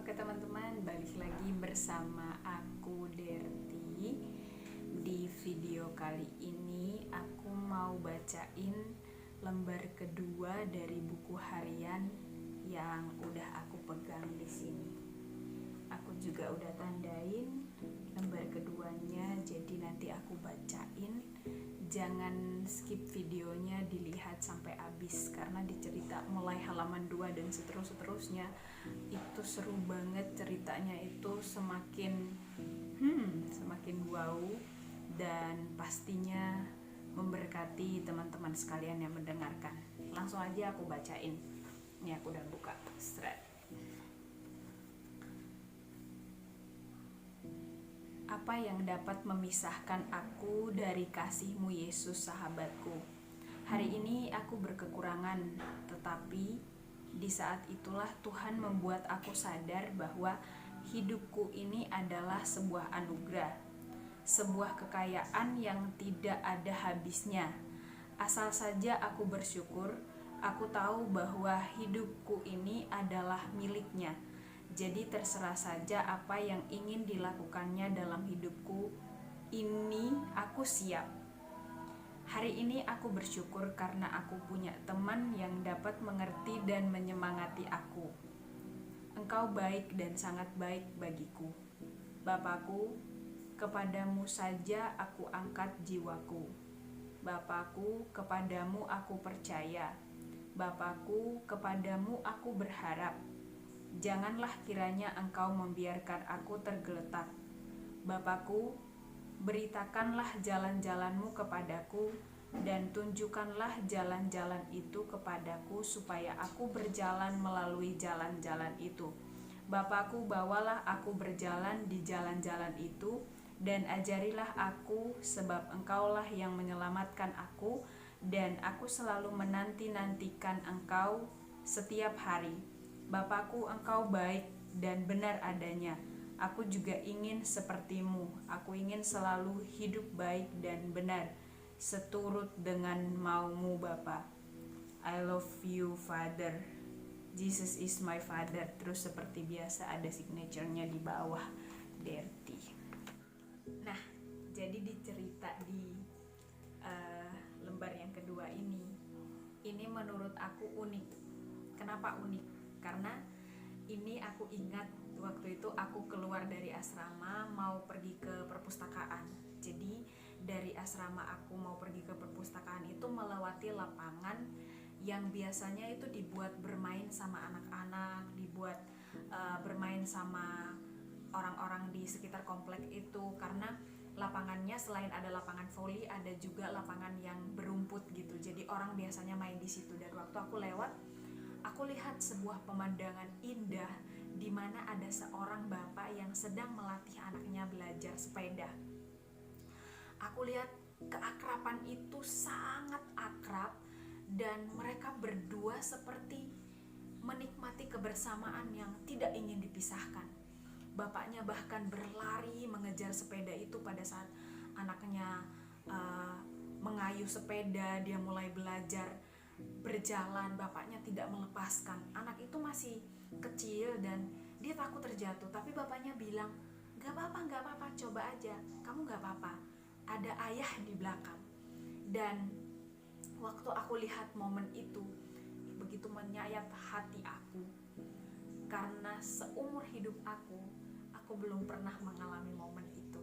Oke teman-teman, balik lagi bersama aku Derti. Di video kali ini aku mau bacain lembar kedua dari buku harian yang udah aku pegang di sini. Aku juga udah tandain lembar keduanya, jadi nanti aku bacain. Jangan skip videonya, dilihat sampai habis karena dicerita mulai halaman 2 dan seterusnya. Itu seru banget ceritanya, itu semakin wow, dan pastinya memberkati teman-teman sekalian yang mendengarkan. Langsung aja aku bacain. Ini aku udah buka thread. Apa yang dapat memisahkan aku dari kasih-Mu Yesus sahabatku? Hari ini aku berkekurangan, tetapi di saat itulah Tuhan membuat aku sadar bahwa hidupku ini adalah sebuah anugerah, sebuah kekayaan yang tidak ada habisnya. Asal saja aku bersyukur, aku tahu bahwa hidupku ini adalah miliknya. Jadi terserah saja apa yang ingin dilakukannya dalam hidupku ini, aku siap. Hari ini aku bersyukur karena aku punya teman yang dapat mengerti dan menyemangati aku. Engkau baik dan sangat baik bagiku. Bapakku, kepadamu saja aku angkat jiwaku. Bapakku, kepadamu aku percaya. Bapakku, kepadamu aku berharap. Janganlah kiranya engkau membiarkan aku tergeletak. Bapakku, beritakanlah jalan-jalanmu kepadaku, dan tunjukkanlah jalan-jalan itu kepadaku supaya aku berjalan melalui jalan-jalan itu. Bapakku, bawalah aku berjalan di jalan-jalan itu, dan ajarilah aku, sebab engkaulah yang menyelamatkan aku, dan aku selalu menanti-nantikan engkau setiap hari. Bapakku, engkau baik dan benar adanya. Aku juga ingin sepertimu. Aku ingin selalu hidup baik dan benar, seturut dengan maumu Bapa. I love you Father. Jesus is my Father. Terus seperti biasa ada signaturenya di bawah, Derti. Nah, jadi dicerita di lembar yang kedua ini menurut aku unik. Kenapa unik? Karena ini aku ingat waktu itu aku keluar dari asrama mau pergi ke perpustakaan. Jadi dari asrama aku mau pergi ke perpustakaan itu melewati lapangan yang biasanya itu dibuat bermain sama anak-anak, dibuat bermain sama orang-orang di sekitar komplek itu. Karena lapangannya selain ada lapangan voli, ada juga lapangan yang berumput gitu. Jadi orang biasanya main di situ. Dan waktu aku lewat, aku lihat sebuah pemandangan indah di mana ada seorang bapak yang sedang melatih anaknya belajar sepeda. Aku lihat keakraban itu sangat akrab, dan mereka berdua seperti menikmati kebersamaan yang tidak ingin dipisahkan. Bapaknya bahkan berlari mengejar sepeda itu pada saat anaknya mengayuh sepeda, dia mulai belajar berjalan, bapaknya tidak melepaskan. Anak itu masih kecil dan dia takut terjatuh, tapi bapaknya bilang, gak apa-apa, coba aja, kamu gak apa-apa, ada ayah di belakang. Dan waktu aku lihat momen itu, begitu menyayat hati aku, karena seumur hidup aku belum pernah mengalami momen itu.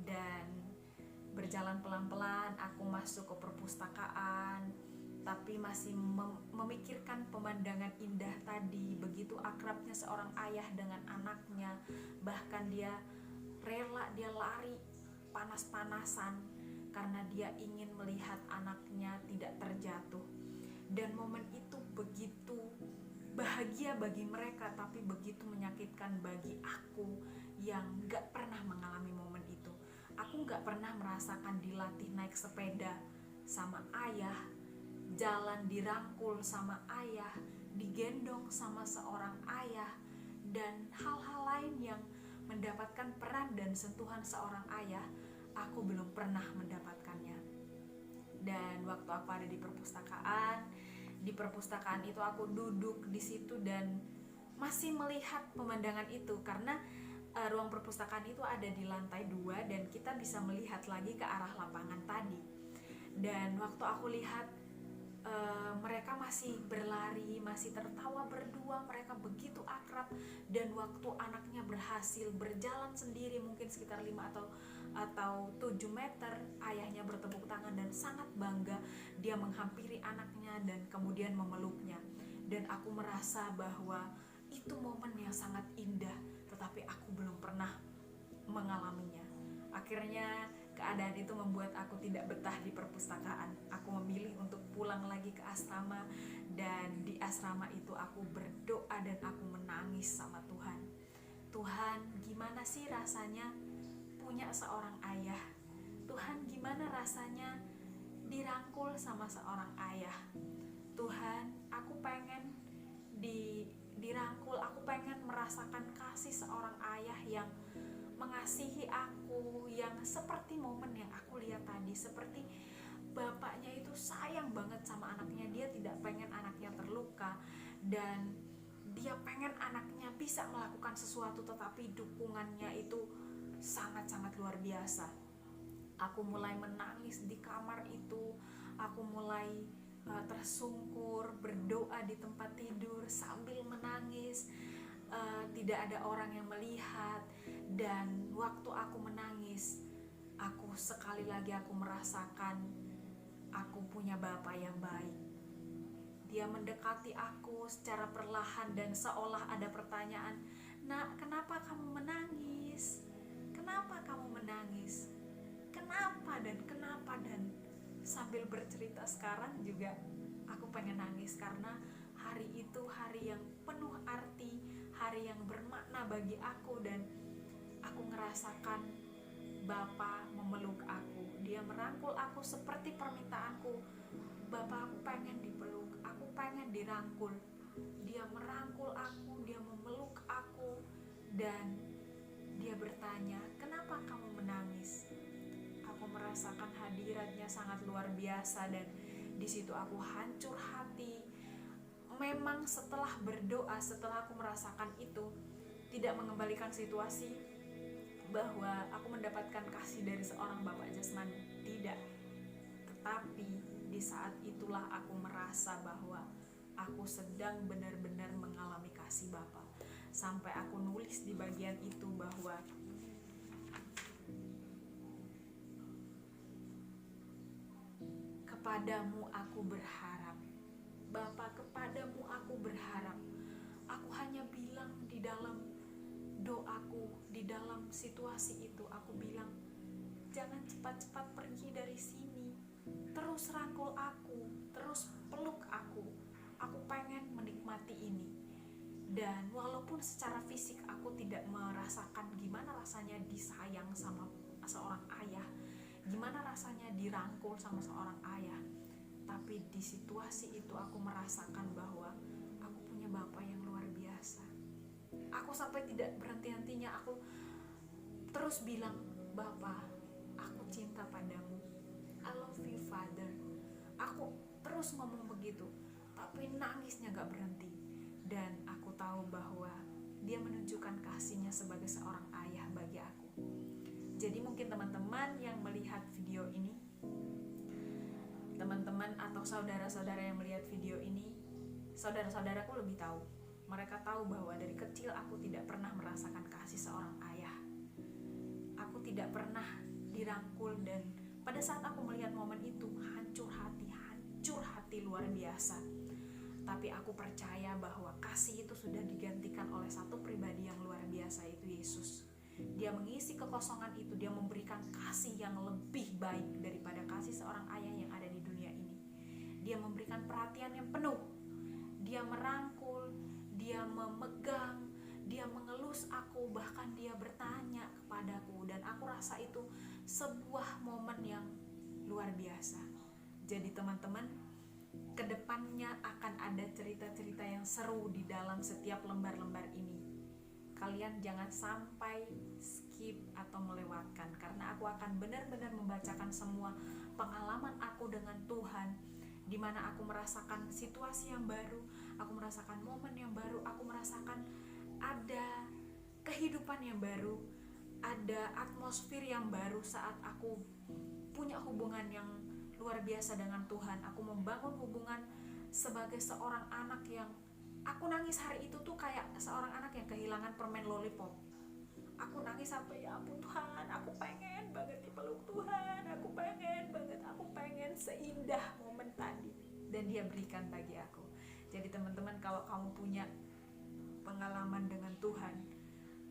Dan berjalan pelan-pelan aku masuk ke perpustakaan, tapi masih memikirkan pemandangan indah tadi. Begitu akrabnya seorang ayah dengan anaknya, bahkan dia rela, dia lari panas-panasan karena dia ingin melihat anaknya tidak terjatuh. Dan momen itu begitu bahagia bagi mereka, tapi begitu menyakitkan bagi aku yang gak pernah mengalami momen itu. Aku gak pernah merasakan dilatih naik sepeda sama ayah, jalan dirangkul sama ayah, digendong sama seorang ayah, dan hal-hal lain yang mendapatkan peran dan sentuhan seorang ayah. Aku belum pernah mendapatkannya. Dan waktu aku ada di perpustakaan itu aku duduk di situ dan masih melihat pemandangan itu, karena ruang perpustakaan itu ada di lantai 2 dan kita bisa melihat lagi ke arah lapangan tadi. Dan waktu aku lihat mereka masih berlari, masih tertawa berdua, mereka begitu akrab. Dan waktu anaknya berhasil berjalan sendiri mungkin sekitar 5 atau 7 meter, ayahnya bertepuk tangan dan sangat bangga. Dia menghampiri anaknya dan kemudian memeluknya. Dan aku merasa bahwa itu momen yang sangat indah, tetapi aku belum pernah mengalaminya. Akhirnya keadaan itu membuat aku tidak betah di perpustakaan. Aku memilih untuk pulang lagi ke asrama, dan di asrama itu aku berdoa dan aku menangis sama Tuhan. Tuhan, gimana sih rasanya punya seorang ayah? Tuhan, gimana rasanya dirangkul sama seorang ayah? Tuhan, aku pengen dirangkul, aku pengen merasakan kasih seorang ayah yang mengasihi aku, yang seperti momen yang aku lihat tadi, seperti bapaknya itu sayang banget sama anaknya. Dia tidak pengen anaknya terluka dan dia pengen anaknya bisa melakukan sesuatu, tetapi dukungannya itu sangat-sangat luar biasa. Aku mulai menangis di kamar itu, aku mulai tersungkur, berdoa di tempat tidur sambil menangis. Tidak ada orang yang melihat. Dan waktu aku menangis, aku sekali lagi aku merasakan aku punya Bapa yang baik. Dia mendekati aku secara perlahan dan seolah ada pertanyaan, "Nak, kenapa kamu menangis? Kenapa kamu menangis? Kenapa dan kenapa?" Dan sambil bercerita sekarang juga aku pengen nangis, karena hari itu hari yang penuh arti, hari yang bermakna bagi aku. Dan aku ngerasakan Bapa memeluk aku, dia merangkul aku seperti permintaanku. Bapa, aku pengen dipeluk, aku pengen dirangkul. Dia merangkul aku, dia memeluk aku, dan dia bertanya, "Kenapa kamu menangis?" Aku merasakan hadiratnya sangat luar biasa, dan di situ aku hancur hati. Memang setelah berdoa, setelah aku merasakan itu, tidak mengembalikan situasi bahwa aku mendapatkan kasih dari seorang bapak jasmani, tidak. Tetapi di saat itulah aku merasa bahwa aku sedang benar-benar mengalami kasih Bapa. Sampai aku nulis di bagian itu bahwa kepadamu aku berharap, Bapa, kepadamu aku berharap. Aku hanya bilang di dalam doaku, di dalam situasi itu, aku bilang, "Jangan cepat-cepat pergi dari sini. Terus rangkul aku, terus peluk aku. Aku pengen menikmati ini." Dan walaupun secara fisik aku tidak merasakan gimana rasanya disayang sama seorang ayah, gimana rasanya dirangkul sama seorang ayah, tapi di situasi itu aku merasakan bahwa aku punya Bapa yang luar biasa. Aku sampai tidak berhenti-hentinya, aku terus bilang, "Bapa, aku cinta padamu. I love you, Father." Aku terus ngomong begitu, tapi nangisnya gak berhenti. Dan aku tahu bahwa dia menunjukkan kasihnya sebagai seorang ayah bagi aku. Jadi mungkin teman-teman yang melihat video ini, teman-teman atau saudara-saudara yang melihat video ini, saudara-saudaraku lebih tahu. Mereka tahu bahwa dari kecil aku tidak pernah merasakan kasih seorang ayah. Aku tidak pernah dirangkul, dan pada saat aku melihat momen itu, hancur hati luar biasa. Tapi aku percaya bahwa kasih itu sudah digantikan oleh satu pribadi yang luar biasa, itu Yesus. Dia mengisi kekosongan itu, dia memberikan kasih yang lebih baik daripada kasih seorang ayah yang ada di dunia ini. Dia memberikan perhatian yang penuh, dia merangkul, dia memegang, dia mengelus aku, bahkan dia bertanya kepadaku. Dan aku rasa itu sebuah momen yang luar biasa. Jadi teman-teman, kedepannya akan ada cerita-cerita yang seru di dalam setiap lembar-lembar ini. Kalian jangan sampai skip atau melewatkan, karena aku akan benar-benar membacakan semua pengalaman aku dengan Tuhan, di mana aku merasakan situasi yang baru, aku merasakan momen yang baru, aku merasakan ada kehidupan yang baru, ada atmosfer yang baru saat aku punya hubungan yang luar biasa dengan Tuhan. Aku membangun hubungan sebagai seorang anak yang aku nangis hari itu tuh kayak seorang anak yang kehilangan permen lollipop. Aku nangis sampai, ya ampun Tuhan, aku pengen banget dipeluk Tuhan, aku pengen seindah momen tadi, dan Dia berikan bagi aku. Jadi teman-teman, kalau kamu punya pengalaman dengan Tuhan,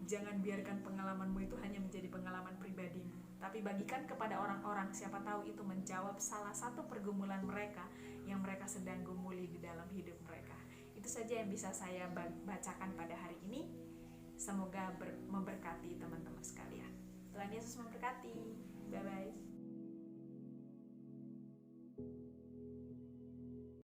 jangan biarkan pengalamanmu itu hanya menjadi pengalaman pribadimu, tapi bagikan kepada orang-orang, siapa tahu itu menjawab salah satu pergumulan mereka yang mereka sedang gumuli di dalam hidup mereka. Itu saja yang bisa saya bacakan pada hari ini. Semoga memberkati teman-teman sekalian. Tuhan Yesus memberkati. Bye-bye.